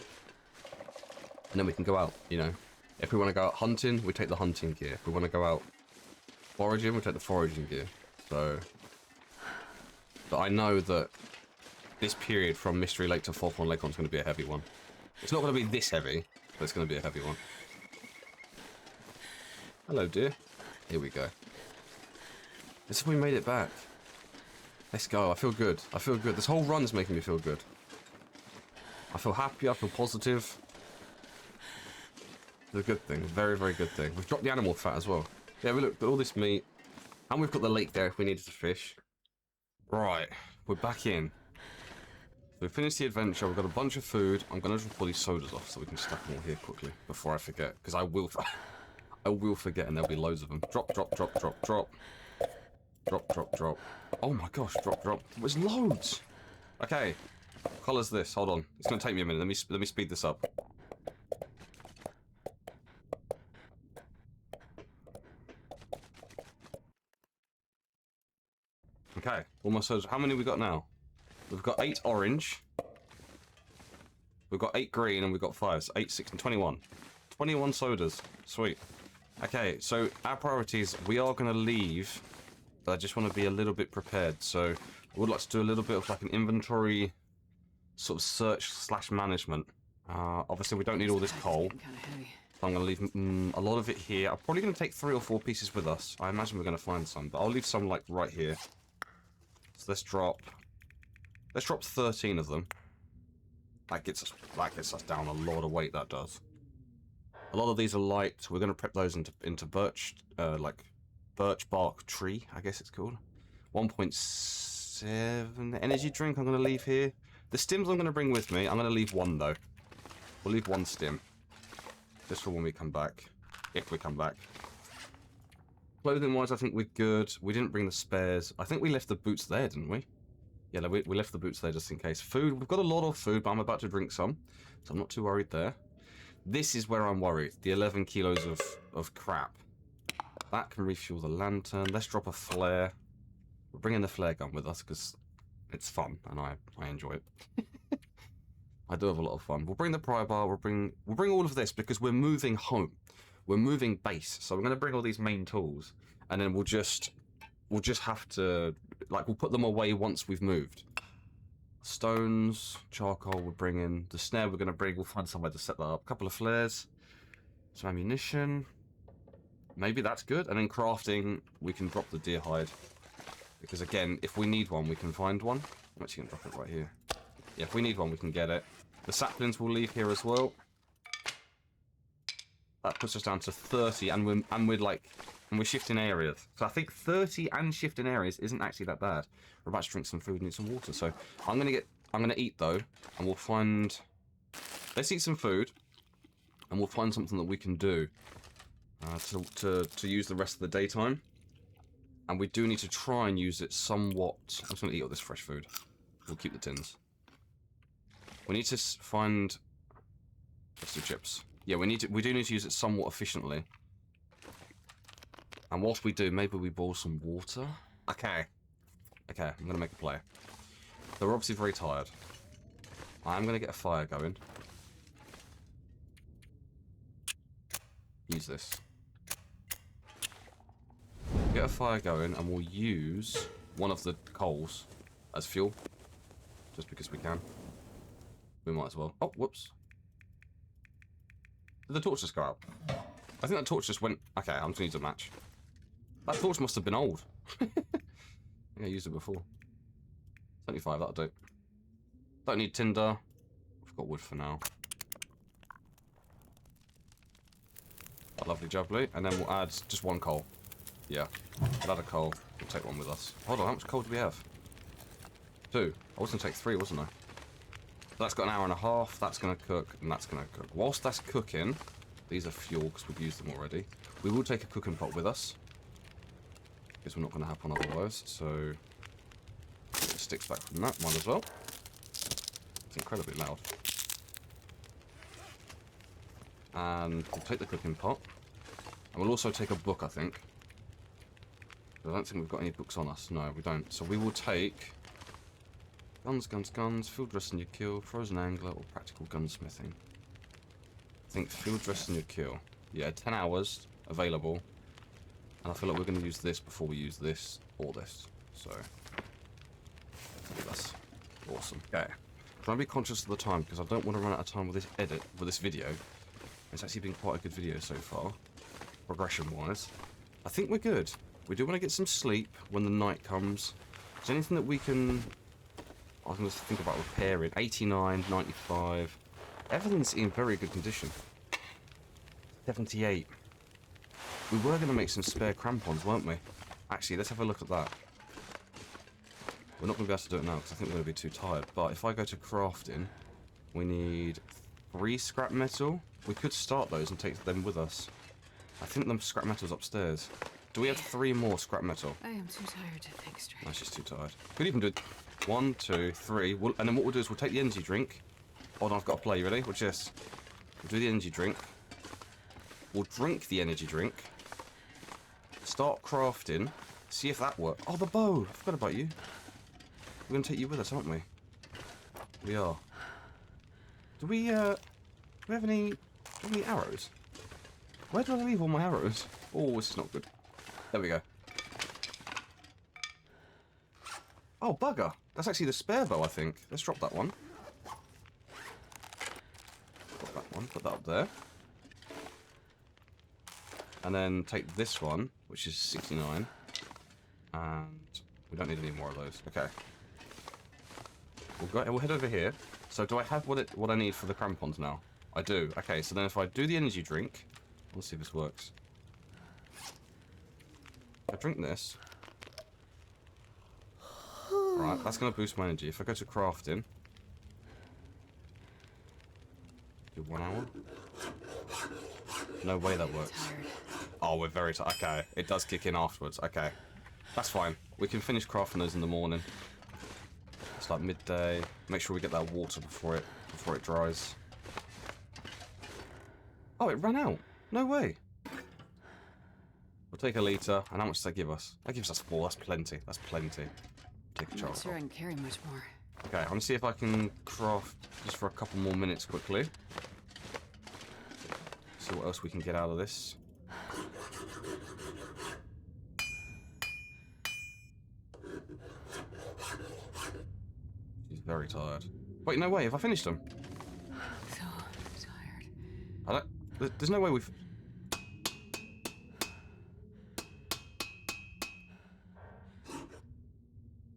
and then we can go out, you know. If we want to go out hunting, we take the hunting gear. If we want to go out foraging, we take the foraging gear. So, but I know that this period from Mystery Lake to Foghorn Leghorn is going to be a heavy one. It's not going to be this heavy, but it's going to be a heavy one. Hello, dear. Here we go. As if we made it back. Let's go. I feel good. I feel good. This whole run is making me feel good. I feel happy. I feel positive. It's a good thing. Very, very good thing. We've dropped the animal fat as well. Yeah, we look at all this meat. And we've got the lake there if we needed to fish. Right. We're back in. So we finished the adventure. We've got a bunch of food. I'm going to drop all these sodas off so we can stack them all here quickly before I forget. Because I will... I will forget and there'll be loads of them. Drop, drop, drop, drop, drop. Drop, drop, drop. Oh my gosh, drop, drop. There's loads. Okay. What colour's this? Hold on. It's going to take me a minute. Let me speed this up. Okay. Almost. How many we got now? We've got 8 orange. We've got 8 green and we've got 5. So 8, 6, and 21. 21 sodas. Sweet. Okay, so our priorities, we are going to leave, but I just want to be a little bit prepared. So I would like to do a little bit of like an inventory sort of search / management. Obviously, we don't need all this coal. So I'm going to leave a lot of it here. I'm probably going to take 3 or 4 pieces with us. I imagine we're going to find some, but I'll leave some like right here. So let's drop 13 of them. That gets us down a lot of weight, that does. A lot of these are light. We're going to prep those into birch, like birch bark tree, I guess it's called. 1.7 energy drink I'm going to leave here. The stims I'm going to bring with me. I'm going to leave 1 though. We'll leave 1 stim. Just for when we come back. If we come back. Clothing wise, I think we're good. We didn't bring the spares. I think we left the boots there, didn't we? Yeah, we left the boots there just in case. Food, we've got a lot of food, but I'm about to drink some. So I'm not too worried there. This is where I'm worried. The 11 kilos of crap. That can refuel the lantern. Let's drop a flare. We're bringing the flare gun with us because it's fun and I enjoy it. I do have a lot of fun. We'll bring the pry bar. We'll bring all of this because we're moving home. We're moving base. So we're going to bring all these main tools and then we'll just have to, like, we'll put them away once we've moved. Stones, charcoal we're bringing. The snare we're going to bring. We'll find somewhere to set that up. A couple of flares. Some ammunition. Maybe that's good. And then crafting, we can drop the deer hide. Because again, if we need one, we can find one. I'm actually going to drop it right here. Yeah, if we need one, we can get it. The saplings we'll leave here as well. That puts us down to 30, and we're shifting areas. So I think 30 and shifting areas isn't actually that bad. We're about to drink some food and eat some water. So I'm gonna eat though, and we'll find. Let's eat some food, and we'll find something that we can do to use the rest of the daytime. And we do need to try and use it somewhat. I'm just gonna eat all this fresh food. We'll keep the tins. We need to find. Let's do chips. Yeah, we do need to use it somewhat efficiently. And whilst we do, maybe we boil some water. Okay, I'm gonna make a play. So we're obviously very tired. I'm gonna get a fire going. Use this. Get a fire going, and we'll use one of the coals as fuel, just because we can. We might as well. Oh, whoops. Did the torch just go out? I think that torch just went... Okay, I'm just going to use a match. That torch must have been old. I think I used it before. 75, that'll do. Don't need tinder. I've got wood for now. A lovely jubbly. And then we'll add just one coal. Yeah. We'll add a coal. We'll take one with us. Hold on, how much coal do we have? 2. I was going to take 3, wasn't I? So that's got an hour and a half. That's going to cook, and that's going to cook. Whilst that's cooking, these are fuel because we've used them already. We will take a cooking pot with us, because we're not going to happen otherwise. So, get the sticks back from that. Might as well. It's incredibly loud. And we'll take the cooking pot. And we'll also take a book, I think. I don't think we've got any books on us. No, we don't. So we will take guns, guns, guns, field dress and your kill, frozen angler, or practical gunsmithing. I think field dress and your kill. Yeah, 10 hours available. And I feel like we're going to use this before we use this or this. So, that's awesome. Okay. Try and be conscious of the time because I don't want to run out of time with this video. It's actually been quite a good video so far, progression-wise. I think we're good. We do want to get some sleep when the night comes. Is there anything that we can... I can just think about repairing. 89, 95. Everything's in very good condition. 78. We were going to make some spare crampons, weren't we? Actually, let's have a look at that. We're not going to be able to do it now because I think we're going to be too tired. But if I go to crafting, we need 3 scrap metal. We could start those and take them with us. I think the scrap metal's upstairs. Do we have 3 more scrap metal? I am too tired to think straight. No, she's too tired. Could even do it. 1, 2, 3. And then what we'll do is we'll take the energy drink. Hold on, I've got to play. You ready? Watch this. We'll do the energy drink. We'll drink the energy drink. Start crafting. See if that works. Oh, the bow. I forgot about you. We're going to take you with us, aren't we? We are. Do we have any arrows? Where do I leave all my arrows? Oh, this is not good. There we go. Oh, bugger. That's actually the spare bow, I think. Let's drop that one. Drop that one. Put that up there. And then take this one, which is 69. And we don't need any more of those. Okay. We'll head over here. So do I have what I need for the crampons now? I do. Okay, so then if I do the energy drink... Let's see if this works. If I drink this... Right, that's going to boost my energy. If I go to crafting... Do 1 hour? No way that works. Oh, we're very tired. Okay, it does kick in afterwards. Okay, that's fine. We can finish crafting those in the morning. It's like midday. Make sure we get that water before it dries. Oh, it ran out. No way. We'll take a litre. And how much does that give us? That gives us 4. That's plenty. That's plenty. Take a I'm charge. not sure I can carry much more. Okay, I'm going to see if I can craft just for a couple more minutes quickly. See what else we can get out of this. She's very tired. Wait, no way. Have I finished them? So tired. I don't... There's no way we've...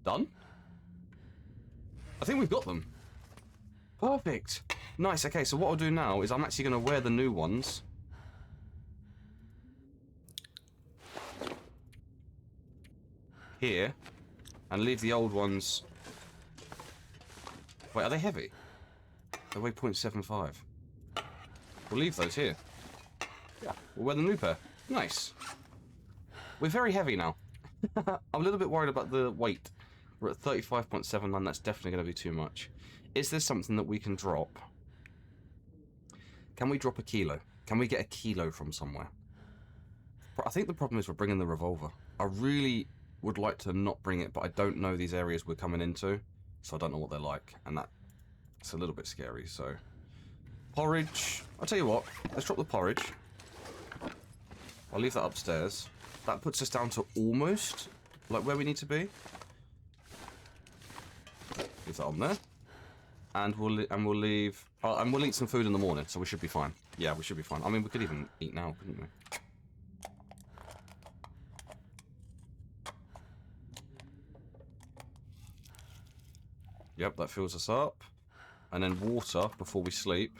Done? I think we've got them. Perfect. Nice. Okay, so what I'll do now is I'm actually going to wear the new ones. Here. And leave the old ones... Wait, are they heavy? They weigh 0.75. We'll leave those here. Yeah. We'll wear the new pair. Nice. We're very heavy now. I'm a little bit worried about the weight. We're at 35.79. That's definitely going to be too much. Is there something that we can drop? Can we drop a kilo? Can we get a kilo from somewhere? I think the problem is we're bringing the revolver. I really would like to not bring it, but I don't know these areas we're coming into, so I don't know what they're like, and that's a little bit scary, so... Porridge. I'll tell you what, let's drop the porridge. I'll leave that upstairs. That puts us down to almost like where we need to be. Leave that on there. And we'll leave... Oh, and we'll eat some food in the morning, so we should be fine. Yeah, we should be fine. I mean, we could even eat now, couldn't we? Yep, that fills us up. And then water before we sleep.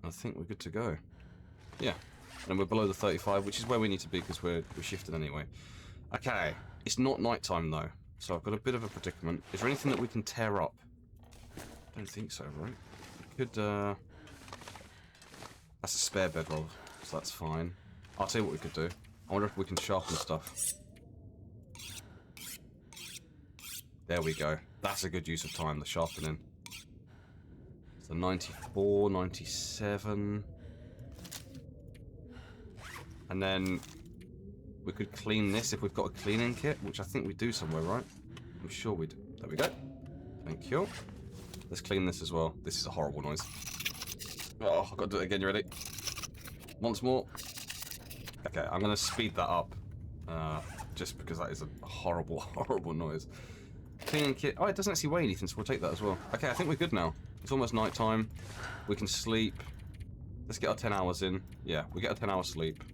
I think we're good to go. Yeah. And we're below the 35, which is where we need to be because we're shifted anyway. Okay. It's not nighttime, though. So I've got a bit of a predicament. Is there anything that we can tear up? I don't think so, right? We could, That's a spare bedroll, so that's fine. I'll tell you what we could do. I wonder if we can sharpen stuff. There we go. That's a good use of time, the sharpening. So 94, 97. And then we could clean this if we've got a cleaning kit, which I think we do somewhere, right? I'm sure we do. There we go. Thank you. Let's clean this as well. This is a horrible noise. Oh, I've got to do it again. You ready? Once more. Okay, I'm going to speed that up. Just because that is a horrible, horrible noise. Cleaning kit. Oh, it doesn't actually weigh anything, so we'll take that as well. Okay, I think we're good now. It's almost night time. We can sleep. Let's get our 10 hours in. Yeah, we get a 10-hour sleep.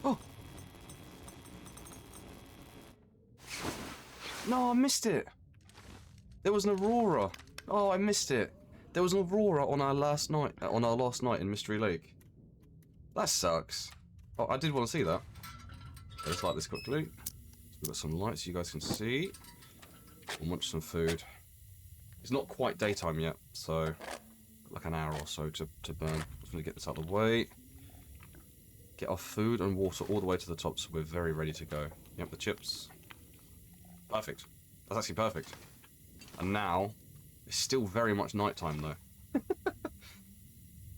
Oh! No, I missed it! There was an aurora. Oh, I missed it. There was an aurora on our last night in Mystery Lake. That sucks. Oh, I did want to see that. Let's light this quickly. We've got some lights so you guys can see. We'll munch some food. It's not quite daytime yet, so like an hour or so to burn. Just gonna get this out of the way. Get our food and water all the way to the top, so we're very ready to go. Yep, the chips. Perfect. That's actually perfect. And now, it's still very much nighttime though.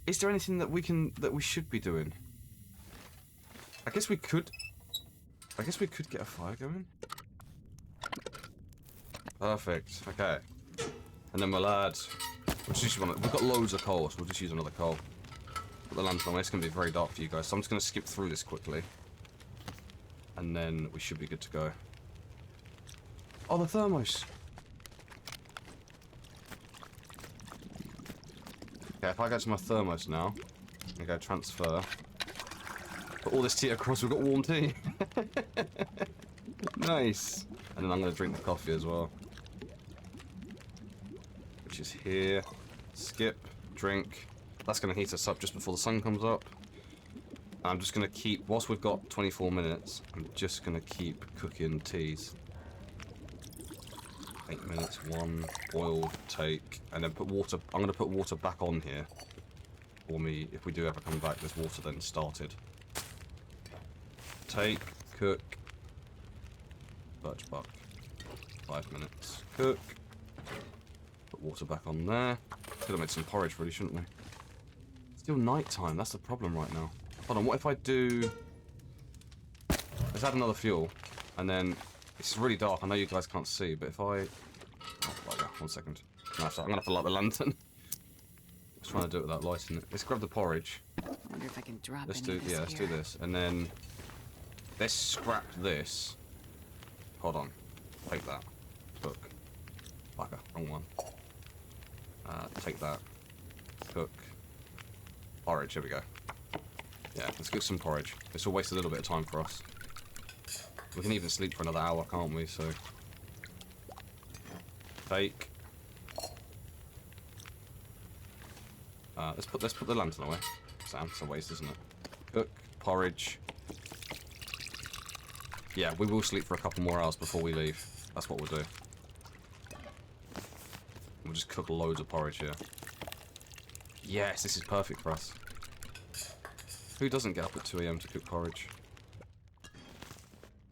Is there anything that we should be doing? I guess we could get a fire going. Perfect. Okay. And then we'll add... We've got loads of coal, so we'll just use another coal. Put the lantern away. It's going to be very dark for you guys, so I'm just going to skip through this quickly. And then we should be good to go. Oh, the thermos! Okay, if I go to my thermos now, and go transfer. Put all this tea across, we've got warm tea. Nice. And then I'm going to drink the coffee as well. Which is here. Skip, drink. That's going to heat us up just before the sun comes up. And I'm just going to keep, whilst we've got 24 minutes, I'm just going to keep cooking teas. 8 minutes, one, boil, take, and then put water. I'm going to put water back on here. For me, if we do ever come back, there's water then started. Take, cook, birch bark. 5 minutes, cook. Put water back on there. Could have made some porridge, really, shouldn't we? Still night time. That's the problem right now. Hold on. What if I do? Let's add another fuel, and then it's really dark. I know you guys can't see, but if I, oh, bugger. 1 second. I'm gonna have to light the lantern. I was trying to do it without lighting it. Let's grab the porridge. I wonder if I can drop Let's any do of this let's do here. this, and then let's scrap this. Hold on. Take that. Cook. Bugger. Wrong one. Take that. Cook. Porridge. Here we go. Yeah, let's get some porridge. This will waste a little bit of time for us. We can even sleep for another hour, can't we? So, take. Let's put the lantern away. Sam, it's a waste, isn't it? Cook porridge. Yeah, we will sleep for a couple more hours before we leave. That's what we'll do. We'll just cook loads of porridge here. Yes, this is perfect for us. Who doesn't get up at 2 AM to cook porridge?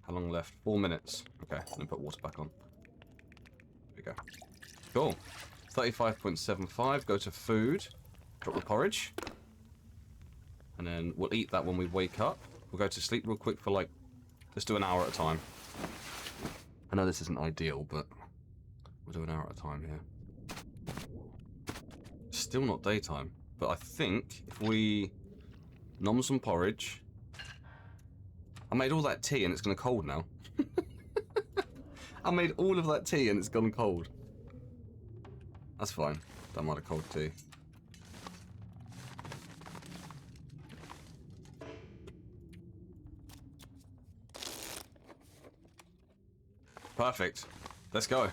How long left? 4 minutes. Okay, and then put water back on. There we go. Cool. 35.75. Go to food. Drop the porridge. And then we'll eat that when we wake up. We'll go to sleep real quick for like... Let's do an hour at a time. I know this isn't ideal, but we'll do an hour at a time here. Still not daytime, but I think if we nom some porridge, I made all that tea and it's gone cold now. I made all of that tea and it's gone cold. That's fine. Don't mind a cold tea. Perfect. Let's go.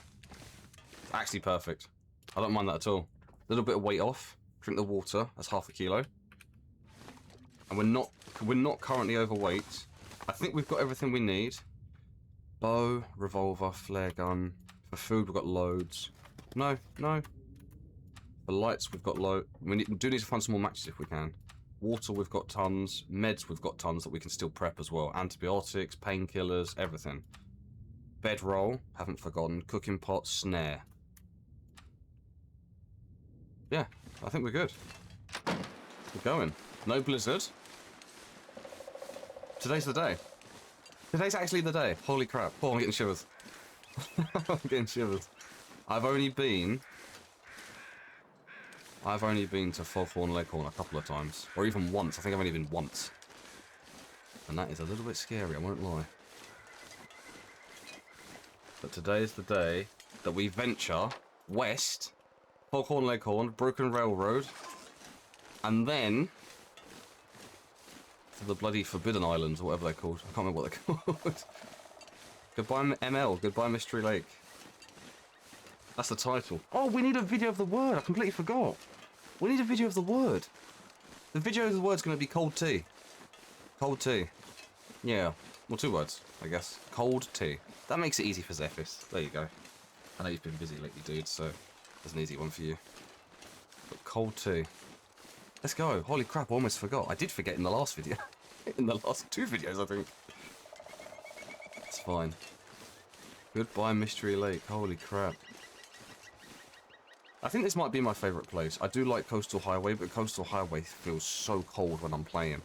Actually perfect. I don't mind that at all. A little bit of weight off. Drink the water. That's half a kilo. And we're not currently overweight. I think we've got everything we need. Bow, revolver, flare gun. For food we've got loads. No. For lights we've got we do need to find some more matches if we can. Water we've got tons. Meds we've got tons that we can still prep as well. Antibiotics, painkillers, everything. Bedroll, haven't forgotten. Cooking pot, snare. Yeah, I think we're good. We're going. No blizzard. Today's the day. Today's actually the day. Holy crap. Oh, I'm getting shivers. I'm getting shivers. I've only been to Foghorn Leghorn a couple of times. Or even once. I think I've only been once. And that is a little bit scary, I won't lie. But today is the day that we venture west, Foghorn Leghorn, Broken Railroad, and then to the bloody Forbidden Islands, or whatever they're called. I can't remember what they're called. Goodbye ML, goodbye Mystery Lake. That's the title. Oh, we need a video of the word. I completely forgot. We need a video of the word. The video of the word's going to be cold tea. Cold tea. Yeah. Well, 2 words, I guess. Cold tea. That makes it easy for Zephys. There you go. I know you've been busy lately, dude, so there's an easy one for you. But cold tea. Let's go. Holy crap, I almost forgot. I did forget in the last video. In the last 2 videos, I think. It's fine. Goodbye, Mystery Lake. Holy crap. I think this might be my favourite place. I do like Coastal Highway, but Coastal Highway feels so cold when I'm playing.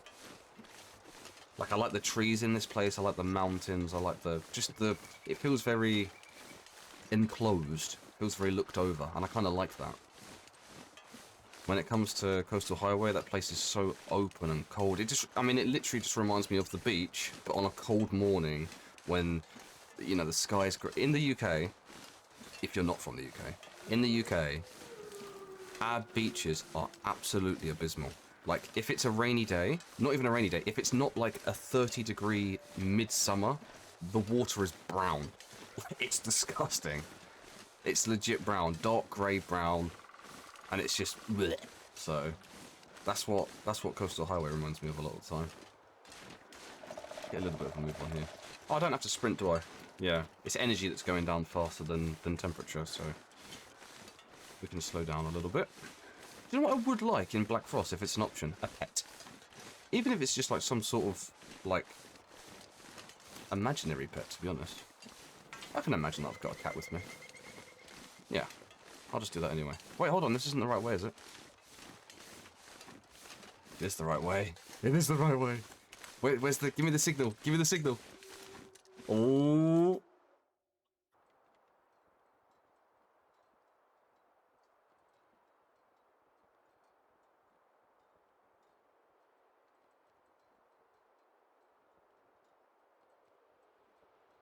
Like, I like the trees in this place, I like the mountains, I like it feels very enclosed, feels very looked over, and I kind of like that. When it comes to Coastal Highway, that place is so open and cold. It literally just reminds me of the beach, but on a cold morning when, you know, the sky's in the UK, if you're not from the UK, in the UK, our beaches are absolutely abysmal. Like, if it's a rainy day, not even a rainy day, if it's not like a 30-degree midsummer, the water is brown. It's disgusting. It's legit brown, dark grey brown, and it's just bleh. So that's what Coastal Highway reminds me of a lot of the time. Get a little bit of a move on here. Oh, I don't have to sprint, do I? Yeah, it's energy that's going down faster than temperature, so we can slow down a little bit. Do you know what I would like in Black Frost, if it's an option? A pet. Even if it's just like some sort of, like, imaginary pet, to be honest. I can imagine that I've got a cat with me. Yeah. I'll just do that anyway. Wait, hold on, this isn't the right way, is it? It is the right way. It is the right way. Wait, give me the signal. Give me the signal. Oh.